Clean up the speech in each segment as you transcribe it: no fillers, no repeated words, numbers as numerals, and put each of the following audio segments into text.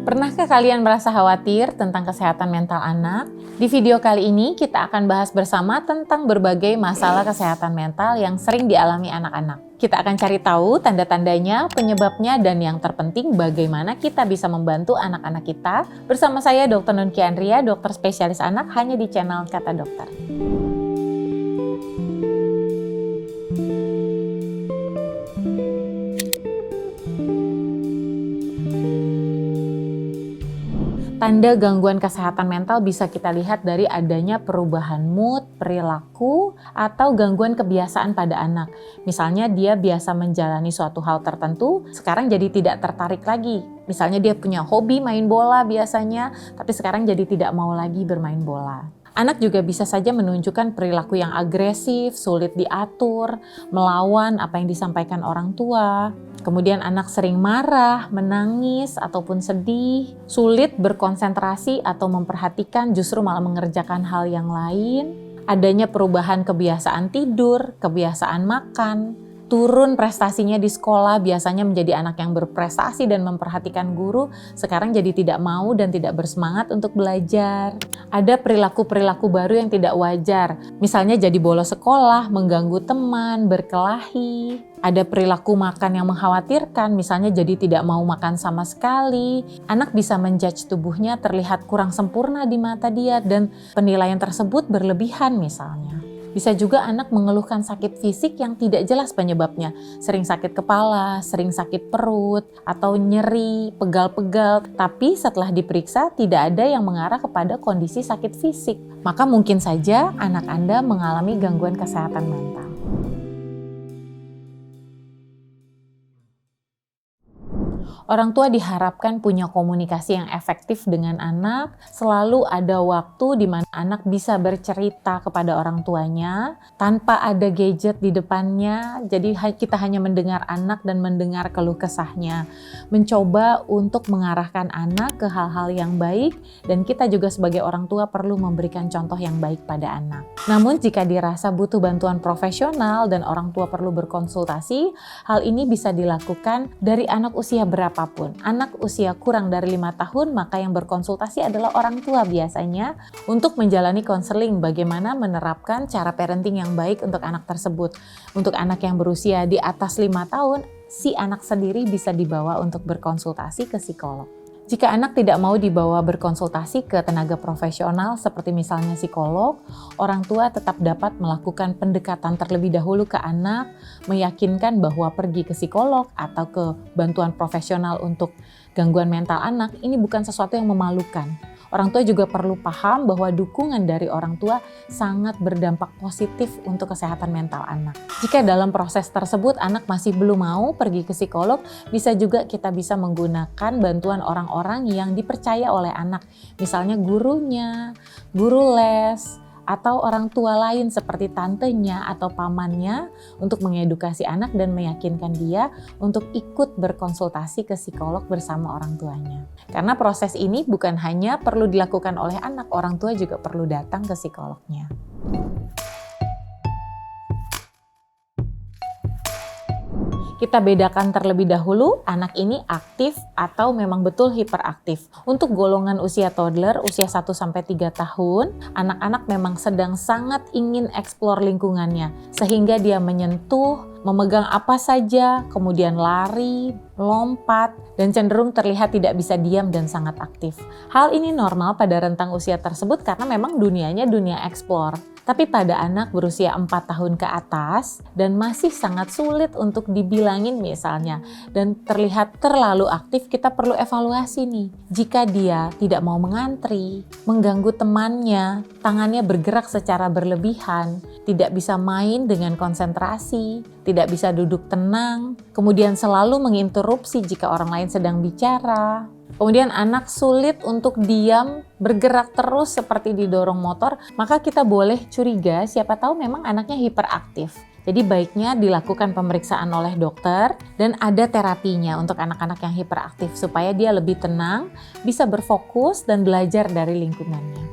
Pernahkah kalian merasa khawatir tentang kesehatan mental anak? Di video kali ini kita akan bahas bersama tentang berbagai masalah kesehatan mental yang sering dialami anak-anak. Kita akan cari tahu tanda-tandanya, penyebabnya, dan yang terpenting bagaimana kita bisa membantu anak-anak kita. Bersama saya Dr. Nunki Andria, dokter spesialis anak hanya di channel Kata Dokter. Tanda gangguan kesehatan mental bisa kita lihat dari adanya perubahan mood, perilaku, atau gangguan kebiasaan pada anak. Misalnya dia biasa menjalani suatu hal tertentu, sekarang jadi tidak tertarik lagi. Misalnya dia punya hobi main bola biasanya, tapi sekarang jadi tidak mau lagi bermain bola. Anak juga bisa saja menunjukkan perilaku yang agresif, sulit diatur, melawan apa yang disampaikan orang tua. Kemudian anak sering marah, menangis, ataupun sedih, sulit berkonsentrasi atau memperhatikan, justru malah mengerjakan hal yang lain. Adanya perubahan kebiasaan tidur, kebiasaan makan, turun prestasinya di sekolah, biasanya menjadi anak yang berprestasi dan memperhatikan guru, sekarang jadi tidak mau dan tidak bersemangat untuk belajar. Ada perilaku-perilaku baru yang tidak wajar, misalnya jadi bolos sekolah, mengganggu teman, berkelahi. Ada perilaku makan yang mengkhawatirkan, misalnya jadi tidak mau makan sama sekali. Anak bisa menjudge tubuhnya terlihat kurang sempurna di mata dia dan penilaian tersebut berlebihan misalnya. Bisa juga anak mengeluhkan sakit fisik yang tidak jelas penyebabnya. Sering sakit kepala, sering sakit perut, atau nyeri, pegal-pegal. Tapi setelah diperiksa tidak ada yang mengarah kepada kondisi sakit fisik. Maka mungkin saja anak Anda mengalami gangguan kesehatan mental. Orang tua diharapkan punya komunikasi yang efektif dengan anak, selalu ada waktu di mana anak bisa bercerita kepada orang tuanya, tanpa ada gadget di depannya, jadi kita hanya mendengar anak dan mendengar keluh kesahnya. Mencoba untuk mengarahkan anak ke hal-hal yang baik, dan kita juga sebagai orang tua perlu memberikan contoh yang baik pada anak. Namun jika dirasa butuh bantuan profesional dan orang tua perlu berkonsultasi, hal ini bisa dilakukan dari anak usia berapapun. Anak usia kurang dari 5 tahun, maka yang berkonsultasi adalah orang tua biasanya untuk menjalani konseling bagaimana menerapkan cara parenting yang baik untuk anak tersebut. Untuk anak yang berusia di atas 5 tahun, si anak sendiri bisa dibawa untuk berkonsultasi ke psikolog. Jika anak tidak mau dibawa berkonsultasi ke tenaga profesional seperti misalnya psikolog, orang tua tetap dapat melakukan pendekatan terlebih dahulu ke anak, meyakinkan bahwa pergi ke psikolog atau ke bantuan profesional untuk gangguan mental anak ini bukan sesuatu yang memalukan. Orang tua juga perlu paham bahwa dukungan dari orang tua sangat berdampak positif untuk kesehatan mental anak. Jika dalam proses tersebut anak masih belum mau pergi ke psikolog, bisa juga kita bisa menggunakan bantuan orang-orang yang dipercaya oleh anak. Misalnya gurunya, guru les, atau orang tua lain seperti tantenya atau pamannya untuk mengedukasi anak dan meyakinkan dia untuk ikut berkonsultasi ke psikolog bersama orang tuanya. Karena proses ini bukan hanya perlu dilakukan oleh anak, orang tua juga perlu datang ke psikolognya. Kita bedakan terlebih dahulu anak ini aktif atau memang betul hiperaktif. Untuk golongan usia toddler, usia 1-3 tahun, anak-anak memang sedang sangat ingin eksplor lingkungannya. Sehingga dia menyentuh, memegang apa saja, kemudian lari, lompat, dan cenderung terlihat tidak bisa diam dan sangat aktif. Hal ini normal pada rentang usia tersebut karena memang dunianya dunia eksplor. Tapi pada anak berusia 4 tahun ke atas dan masih sangat sulit untuk dibilangin misalnya dan terlihat terlalu aktif, kita perlu evaluasi nih. Jika dia tidak mau mengantri, mengganggu temannya, tangannya bergerak secara berlebihan, tidak bisa main dengan konsentrasi, tidak bisa duduk tenang, kemudian selalu menginterupsi jika orang lain sedang bicara. Kemudian anak sulit untuk diam, bergerak terus seperti didorong motor, maka kita boleh curiga siapa tahu memang anaknya hiperaktif. Jadi baiknya dilakukan pemeriksaan oleh dokter dan ada terapinya untuk anak-anak yang hiperaktif supaya dia lebih tenang, bisa berfokus dan belajar dari lingkungannya.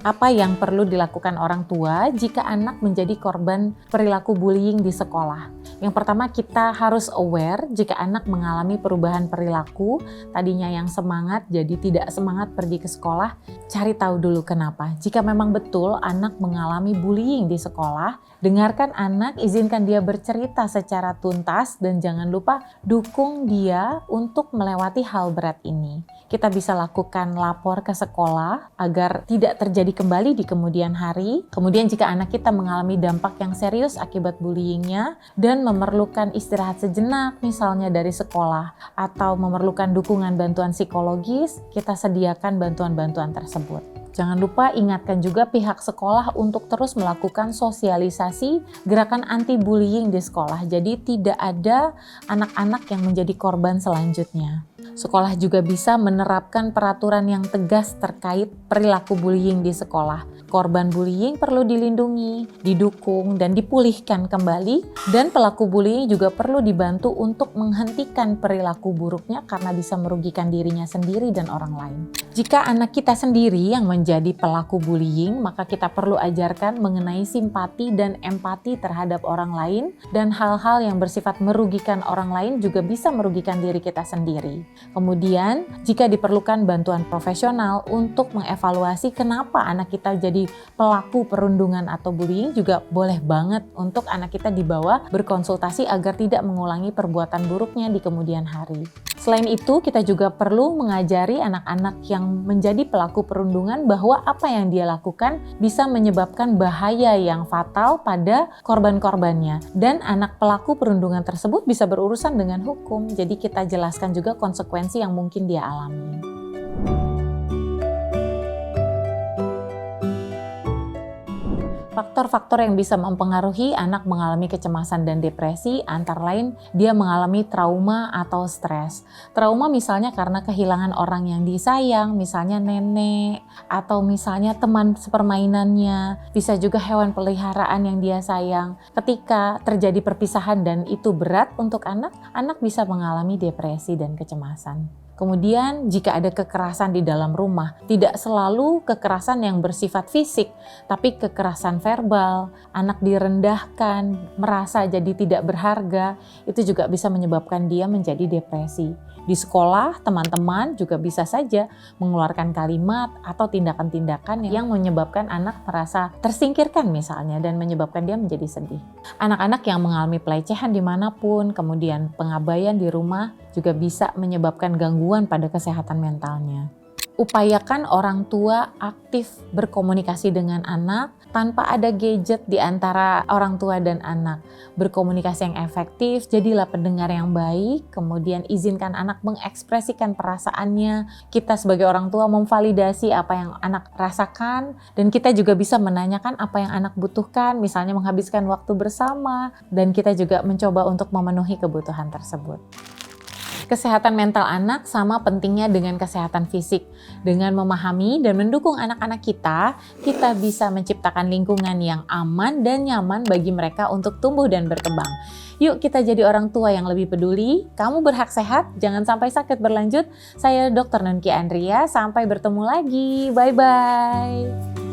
Apa yang perlu dilakukan orang tua jika anak menjadi korban perilaku bullying di sekolah? Yang pertama, kita harus aware jika anak mengalami perubahan perilaku, tadinya yang semangat jadi tidak semangat pergi ke sekolah, cari tahu dulu kenapa. Jika memang betul anak mengalami bullying di sekolah, dengarkan anak, izinkan dia bercerita secara tuntas dan jangan lupa dukung dia untuk melewati hal berat ini. Kita bisa lakukan lapor ke sekolah agar tidak terjadi kembali di kemudian hari. Kemudian jika anak kita mengalami dampak yang serius akibat bullyingnya dan memerlukan istirahat sejenak misalnya dari sekolah atau memerlukan dukungan bantuan psikologis, kita sediakan bantuan-bantuan tersebut. Jangan lupa ingatkan juga pihak sekolah untuk terus melakukan sosialisasi gerakan anti-bullying di sekolah. Jadi tidak ada anak-anak yang menjadi korban selanjutnya. Sekolah juga bisa menerapkan peraturan yang tegas terkait perilaku bullying di sekolah. Korban bullying perlu dilindungi, didukung, dan dipulihkan kembali. Dan pelaku bullying juga perlu dibantu untuk menghentikan perilaku buruknya karena bisa merugikan dirinya sendiri dan orang lain. Jika anak kita sendiri yang menjadi pelaku bullying, maka kita perlu ajarkan mengenai simpati dan empati terhadap orang lain, dan hal-hal yang bersifat merugikan orang lain juga bisa merugikan diri kita sendiri. Kemudian, jika diperlukan bantuan profesional untuk mengevaluasi kenapa anak kita jadi pelaku perundungan atau bullying, juga boleh banget untuk anak kita dibawa berkonsultasi agar tidak mengulangi perbuatan buruknya di kemudian hari. Selain itu, kita juga perlu mengajari anak-anak yang menjadi pelaku perundungan bahwa apa yang dia lakukan bisa menyebabkan bahaya yang fatal pada korban-korbannya. Dan anak pelaku perundungan tersebut bisa berurusan dengan hukum. Jadi kita jelaskan juga konsekuensi yang mungkin dia alami. Faktor-faktor yang bisa mempengaruhi anak mengalami kecemasan dan depresi antara lain dia mengalami trauma atau stres. Trauma misalnya karena kehilangan orang yang disayang, misalnya nenek, atau misalnya teman sepermainannya, bisa juga hewan peliharaan yang dia sayang. Ketika terjadi perpisahan dan itu berat untuk anak bisa mengalami depresi dan kecemasan. Kemudian jika ada kekerasan di dalam rumah, tidak selalu kekerasan yang bersifat fisik, tapi kekerasan verbal, anak direndahkan, merasa jadi tidak berharga, itu juga bisa menyebabkan dia menjadi depresi. Di sekolah, teman-teman juga bisa saja mengeluarkan kalimat atau tindakan-tindakan yang menyebabkan anak merasa tersingkirkan misalnya dan menyebabkan dia menjadi sedih. Anak-anak yang mengalami pelecehan dimanapun, kemudian pengabaian di rumah juga bisa menyebabkan gangguan pada kesehatan mentalnya. Upayakan orang tua aktif berkomunikasi dengan anak tanpa ada gadget di antara orang tua dan anak. Berkomunikasi yang efektif, jadilah pendengar yang baik, kemudian izinkan anak mengekspresikan perasaannya. Kita sebagai orang tua memvalidasi apa yang anak rasakan, dan kita juga bisa menanyakan apa yang anak butuhkan, misalnya menghabiskan waktu bersama, dan kita juga mencoba untuk memenuhi kebutuhan tersebut. Kesehatan mental anak sama pentingnya dengan kesehatan fisik. Dengan memahami dan mendukung anak-anak kita bisa menciptakan lingkungan yang aman dan nyaman bagi mereka untuk tumbuh dan berkembang. Yuk kita jadi orang tua yang lebih peduli. Kamu berhak sehat, jangan sampai sakit berlanjut. Saya Dr. Nunki Andrea, sampai bertemu lagi. Bye-bye.